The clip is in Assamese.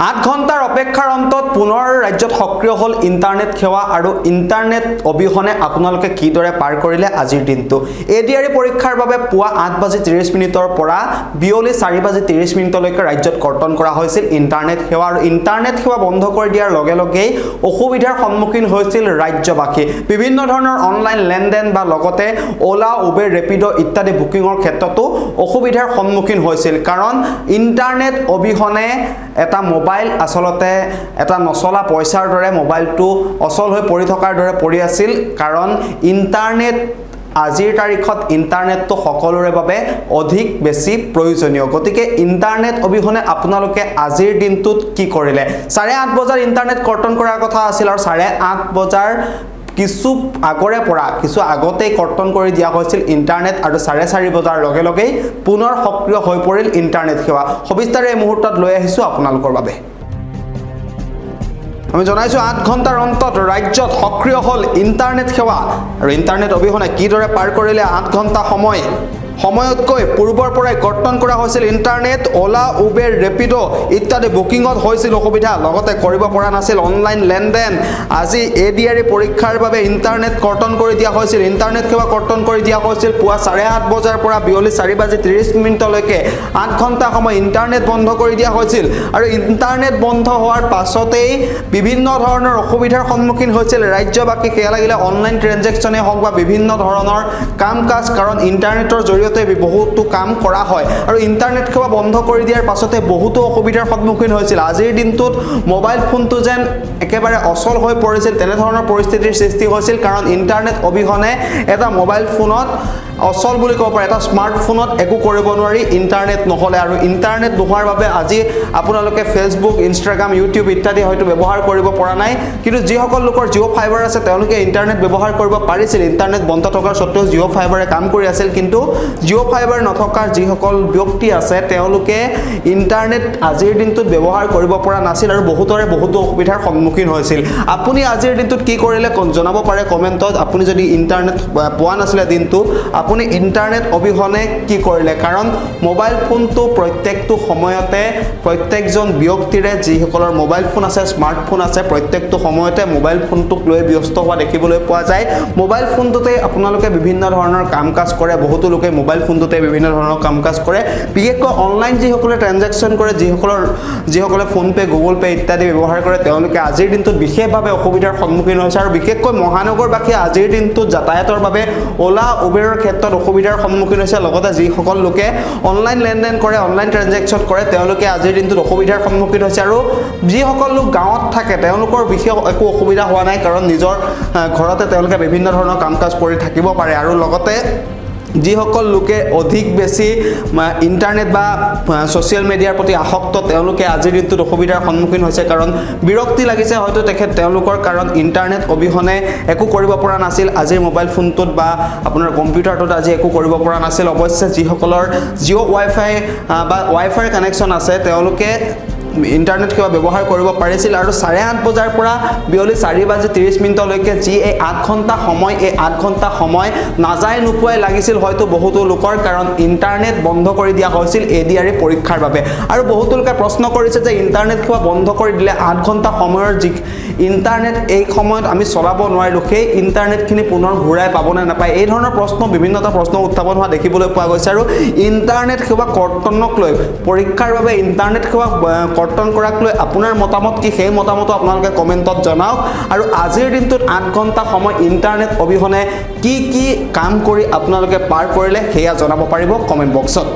8 ঘণ্টাৰ অপেক্ষাৰ অন্তত পুনৰ ৰাজ্যত সক্ৰিয় হ'ল ইণ্টাৰনেট সেৱা আৰু ইণ্টাৰনেট অবিহনে আপোনালোকে কিদৰে পাৰ কৰিলে আজিৰ দিনটো এডিআৰই পৰীক্ষাৰ বাবে পুৱা 8:30 পৰা বিয়লি 4:30লৈকে ৰাজ্যত কৰ্তন কৰা হৈছিল ইণ্টাৰনেট সেৱা আৰু ইণ্টাৰনেট সেৱা বন্ধ কৰি দিয়াৰ লগে লগেই অসুবিধাৰ সন্মুখীন হৈছিল ৰাজ্যবাসী বিভিন্ন ধৰণৰ অনলাইন লেনদেন বা লগতে ওলা উবেৰ ৰেপিডো ইত্যাদি বুকিংৰ ক্ষেত্ৰতো অসুবিধাৰ সন্মুখীন হৈছিল কাৰণ ইণ্টাৰনেট অবিহনে এটা মোবাইল আসলতে এটা নচলা পইচাৰ দৰে মোবাইলটো অচল হৈ পৰি থকাৰ দৰে পৰি আছিল কাৰণ ইণ্টাৰনেট আজিৰ তাৰিখত ইণ্টাৰনেটটো সকলোৰে বাবে অধিক বেছি প্ৰয়োজনীয় গতিকে ইণ্টাৰনেট অবিহনে আপোনালোকে আজিৰ দিনটোত কি কৰিলে 8:30 বজাৰ ইণ্টাৰনেট কৰ্তন কৰাৰ কথা আছিল আৰু 8:30 বজাৰ কিছু আগৰে পৰা কিছু আগতেই কৰ্তন কৰি দিয়া হৈছিল ইণ্টাৰনেট আৰু 4:30 বজাৰ লগে লগেই পুনৰ সক্ৰিয় হৈ পৰিল ইণ্টাৰনেট সেৱা সবিস্তাৰে এই মুহূৰ্তত লৈ আহিছো আপোনালোকৰ বাবে আমি জনাইছো 8 ঘণ্টাৰ অন্তত ৰাজ্যত সক্ৰিয় হ'ল ইণ্টাৰনেট সেৱা আৰু ইণ্টাৰনেট অবিহনে কিদৰে পাৰ কৰিলে 8 ঘণ্টা সময়তকৈ পূৰ্বৰ পৰাই কৰ্তন কৰা হৈছিল ইণ্টাৰনেট ওলা উবেৰ ৰেপিডো ইত্যাদি বুকিংত হৈছিল অসুবিধা লগতে কৰিব পৰা নাছিল অনলাইন লেনদেন আজি এডিআৰই পৰীক্ষাৰ বাবে ইণ্টাৰনেট কৰ্তন কৰি দিয়া হৈছিল ইণ্টাৰনেট সেৱা কৰ্তন কৰি দিয়া হৈছিল পুৱা 8:30 বজাৰ পৰা বিয়লি 4:30লৈকে 8 ঘণ্টা সময় ইণ্টাৰনেট বন্ধ কৰি দিয়া হৈছিল আৰু ইণ্টাৰনেট বন্ধ হোৱাৰ পাছতেই বিভিন্ন ধৰণৰ অসুবিধাৰ সন্মুখীন হৈছিল ৰাজ্যবাসী সেয়া লাগিলে অনলাইন ট্ৰানজেকচনে হওক বা বিভিন্ন ধৰণৰ কাম কাজ কাৰণ ইণ্টাৰনেটৰ জৰিয়তে বহুতো কাম কৰা হয় আৰু ইণ্টাৰনেট সেৱা বন্ধ কৰি দিয়াৰ পাছতে বহুতো অসুবিধাৰ সন্মুখীন হৈছিল আজিৰ দিনটোত মোবাইল ফোনটো যেন একেবাৰে অচল হৈ পৰিছিল তেনে ধৰণৰ পৰিস্থিতিৰ সৃষ্টি হৈছিল কাৰণ ইণ্টাৰনেট অবিহনে এটা মোবাইল ফোনত অচল বুলি ক'ব পাৰে এটা স্মাৰ্টফোনত একো কৰিব নোৱাৰি ইণ্টাৰনেট নহলে আৰু ইণ্টাৰনেট নোহোৱাৰ বাবে আজি আপোনালোকে ফেচবুক ইনষ্টাগ্ৰাম ইউটিউব ইত্যাদি হয়তো ব্যৱহাৰ কৰিব পৰা নাই কিন্তু যিসকল লোকৰ জিঅ' ফাইবাৰ আছে তেওঁলোকে ইণ্টাৰনেট ব্যৱহাৰ কৰিব পাৰিছিল ইণ্টাৰনেট বন্ধ থকাৰ সত্ত্বেও জিঅ' ফাইবাৰে কাম কৰি আছিল কিন্তু জিঅ' ফাইবাৰ নথকাৰ যিসকল ব্যক্তি আছে তেওঁলোকে ইণ্টাৰনেট আজিৰ দিনটোত ব্যৱহাৰ কৰিব পৰা নাছিল আৰু বহুতৰে বহুতো অসুবিধাৰ সন্মুখীন হৈছিল আপুনি আজিৰ দিনটোত কি কৰিলে জনাব পাৰে কমেণ্টত আপুনি যদি ইণ্টাৰনেট পোৱা নাছিলে দিনটো আপুনি ইণ্টাৰনেট অবিহনে কি কৰিলে কাৰণ মোবাইল ফোনটো প্ৰত্যেকটো সময়তে প্ৰত্যেকজন ব্যক্তিৰে যিসকলৰ মোবাইল ফোন আছে স্মাৰ্টফোন আছে প্ৰত্যেকটো সময়তে মোবাইল ফোনটোক লৈ ব্যস্ত হোৱা দেখিবলৈ পোৱা যায় মোবাইল ফোনটোতে আপোনালোকে বিভিন্ন ধৰণৰ কাম কাজ কৰে বহুতো লোকে মোবাইল ফোনটোতে বিভিন্ন ধৰণৰ কাম কাজ কৰে বিশেষকৈ অনলাইন যিসকলে ট্ৰানজেকচন কৰে যিসকলে ফোন পে গুগল পে ইত্যাদি ব্যৱহাৰ কৰে তেওঁলোকে আজিৰ দিনটোত বিশেষভাৱে অসুবিধাৰ সন্মুখীন হৈছে আৰু বিশেষকৈ মহানগৰবাসী আজিৰ দিনটোত যাতায়াতৰ বাবে ওলা উবেৰৰ ক্ষেত্ৰত অসুবিধাৰ সন্মুখীন হৈছে লগতে যিসকল লোকে অনলাইন লেনদেন কৰে অনলাইন ট্ৰানজেকচন কৰে তেওঁলোকে আজিৰ দিনটোত অসুবিধাৰ সন্মুখীন হৈছে আৰু যিসকল লোক গাঁৱত থাকে তেওঁলোকৰ বিশেষ একো অসুবিধা হোৱা নাই কাৰণ নিজৰ ঘৰতে তেওঁলোকে বিভিন্ন ধৰণৰ কাম কাজ কৰি থাকিব পাৰে আৰু লগতে যিসকল লোকে অধিক বেছি ইণ্টাৰনেট বা ছ'চিয়েল মিডিয়াৰ প্ৰতি আসক্ত তেওঁলোকে আজিৰ দিনটোত অসুবিধাৰ সন্মুখীন হৈছে কাৰণ বিৰক্তি লাগিছে হয়তো তেওঁলোকৰ কাৰণ ইণ্টাৰনেট অবিহনে একো কৰিব পৰা নাছিল আজিৰ মোবাইল ফোনটোত বা আপোনাৰ কম্পিউটাৰটোত আজি একো কৰিব পৰা নাছিল অৱশ্যে যিসকলৰ জিঅ' ৱাইফাই বা ৱাইফাই কানেকশ্যন আছে তেওঁলোকে ইণ্টাৰনেট সেৱা ব্যৱহাৰ কৰিব পাৰিছিল আৰু 8:30 বজাৰ পৰা বিয়লি 4:30লৈকে যি এই 8 ঘণ্টা সময় এই 8 ঘণ্টা সময় নাযায় নোপোৱাই লাগিছিল হয়তো বহুতো লোকৰ কাৰণ ইণ্টাৰনেট বন্ধ কৰি দিয়া হৈছিল এডিআৰই পৰীক্ষাৰ বাবে আৰু বহুতো লোকে প্ৰশ্ন কৰিছে যে ইণ্টাৰনেট সেৱা বন্ধ কৰি দিলে 8 ঘণ্টা সময়ৰ যি ইণ্টাৰনেট এই সময়ত আমি চলাব নোৱাৰিলোঁ সেই ইণ্টাৰনেটখিনি পুনৰ ঘূৰাই পাবনে নাপায় এই ধৰণৰ প্ৰশ্ন বিভিন্নটা প্ৰশ্ন উত্থাপন হোৱা দেখিবলৈ পোৱা গৈছে আৰু ইণ্টাৰনেট সেৱা কৰ্তনক লৈ পৰীক্ষাৰ বাবে ইণ্টাৰনেট সেৱা কৰ্তন কৰাক লৈ আপোনাৰ মতামত কি সেই মতামতো আপোনালোকে কমেণ্টত জনাওক আৰু আজিৰ দিনটোত 8 ঘণ্টা সময় ইণ্টাৰনেট অবিহনে কি কাম কৰি আপোনালোকে পাৰ কৰিলে সেয়া জনাব পাৰিব কমেণ্ট বক্সত